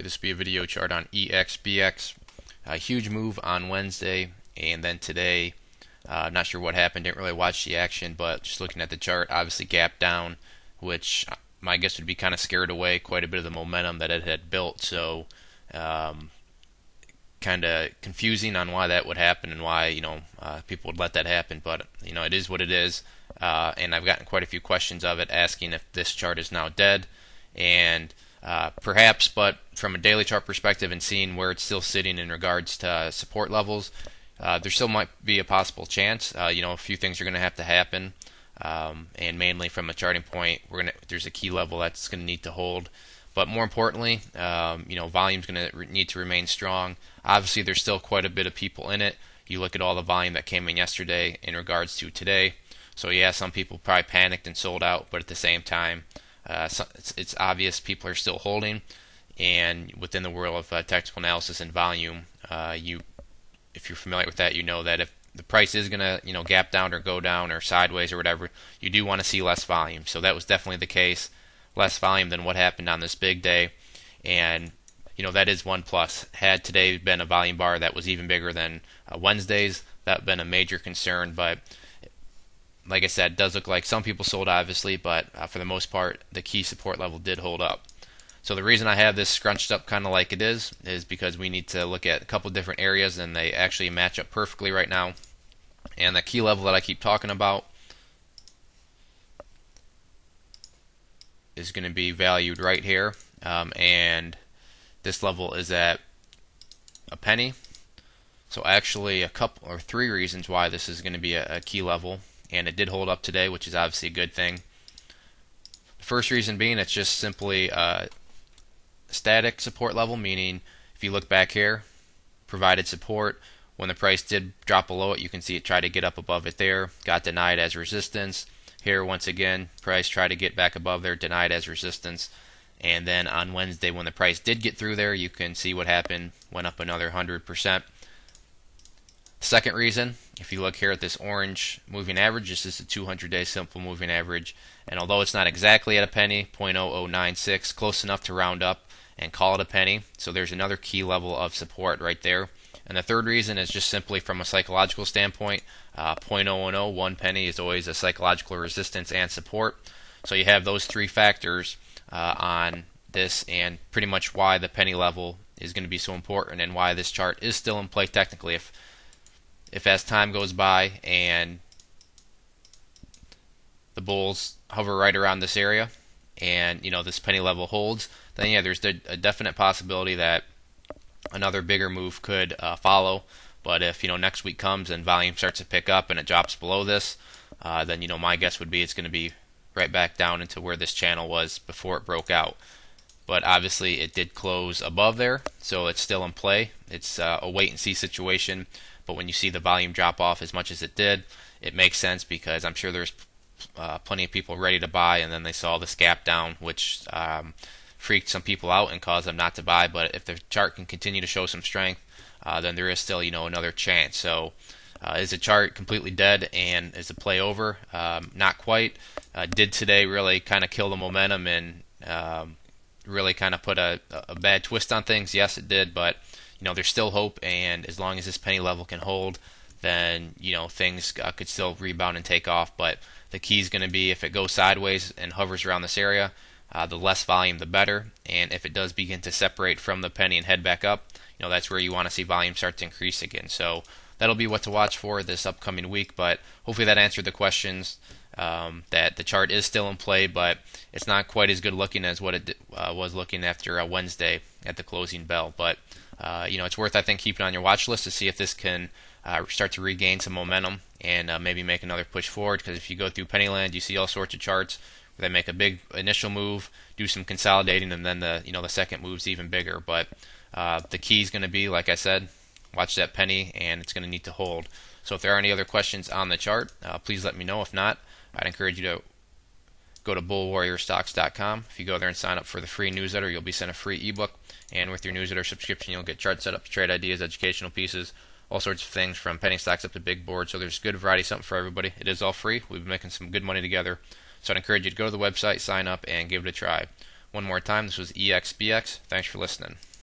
This will be a video chart on EXBX. A huge move on Wednesday, and then today, not sure what happened, didn't really watch the action, but just looking at the chart, obviously gap down, which my guess would be kind of scared away quite a bit of the momentum that it had built. So kind of confusing on why that would happen and why people would let that happen, but it is what it is. And I've gotten quite a few questions of it asking if this chart is now dead, and perhaps, but from a daily chart perspective and seeing where it's still sitting in regards to support levels, there still might be a possible chance. A few things are going to have to happen, and mainly from a charting point, there's a key level that's going to need to hold. But more importantly, volume's going to need to remain strong. Obviously, there's still quite a bit of people in it. You look at all the volume that came in yesterday in regards to today. So yeah, some people probably panicked and sold out, but at the same time, it's obvious people are still holding. And within the world of technical analysis and volume, if you're familiar with that, you know that if the price is going to gap down or go down or sideways or whatever, you do want to see less volume. So that was definitely the case. Less volume than what happened on this big day, and that is one plus. Had today been a volume bar that was even bigger than Wednesday's, that would have been a major concern. But like I said, it does look like some people sold, obviously, but for the most part, the key support level did hold up. So the reason I have this scrunched up kind of like it is because we need to look at a couple different areas, and they actually match up perfectly right now. And the key level that I keep talking about is going to be valued right here, and this level is at a penny. So actually a couple or three reasons why this is going to be a key level, and it did hold up today, which is obviously a good thing. The first reason being it's just simply a static support level, meaning if you look back here, provided support. When the price did drop below it, you can see it tried to get up above it there, got denied as resistance. Here, once again, price tried to get back above there, denied as resistance. And then on Wednesday, when the price did get through there, you can see what happened, went up another 100%. Second reason, if you look here at this orange moving average, this is a 200-day simple moving average. And although it's not exactly at a penny, 0.0096, close enough to round up and call it a penny. So there's another key level of support right there. And the third reason is just simply from a psychological standpoint. 0.010, 1 penny is always a psychological resistance and support. So you have those three factors on this, and pretty much why the penny level is going to be so important and why this chart is still in play technically. If as time goes by and the bulls hover right around this area and this penny level holds, then yeah, there's a definite possibility that another bigger move could follow. But if next week comes and volume starts to pick up and it drops below this, then my guess would be it's going to be right back down into where this channel was before it broke out. But obviously it did close above there, so it's still in play. It's a wait and see situation. But when you see the volume drop off as much as it did, it makes sense because I'm sure there's plenty of people ready to buy, and then they saw this gap down, which freaked some people out and caused them not to buy. But if the chart can continue to show some strength, then there is still another chance. So is the chart completely dead and is the play over? Not quite. Did today really kind of kill the momentum and really kind of put a bad twist on things? Yes, it did, but there's still hope, and as long as this penny level can hold, then things could still rebound and take off. But the key is going to be if it goes sideways and hovers around this area, the less volume the better, and if it does begin to separate from the penny and head back up, that's where you want to see volume start to increase again. So that'll be what to watch for this upcoming week, but hopefully that answered the questions. That the chart is still in play, but it's not quite as good looking as what it was looking after Wednesday at the closing bell. But it's worth, I think, keeping on your watch list to see if this can start to regain some momentum and maybe make another push forward. Because if you go through Pennyland, you see all sorts of charts where they make a big initial move, do some consolidating, and then the second move's even bigger. But the key is going to be, like I said, watch that penny, and it's going to need to hold. So if there are any other questions on the chart, please let me know. If not, I'd encourage you to go to bullwarriorstocks.com. If you go there and sign up for the free newsletter, you'll be sent a free ebook. And with your newsletter subscription, you'll get chart setups, trade ideas, educational pieces, all sorts of things from penny stocks up to big boards. So there's good variety, something for everybody. It is all free. We've been making some good money together. So I'd encourage you to go to the website, sign up, and give it a try. One more time, this was EXBX. Thanks for listening.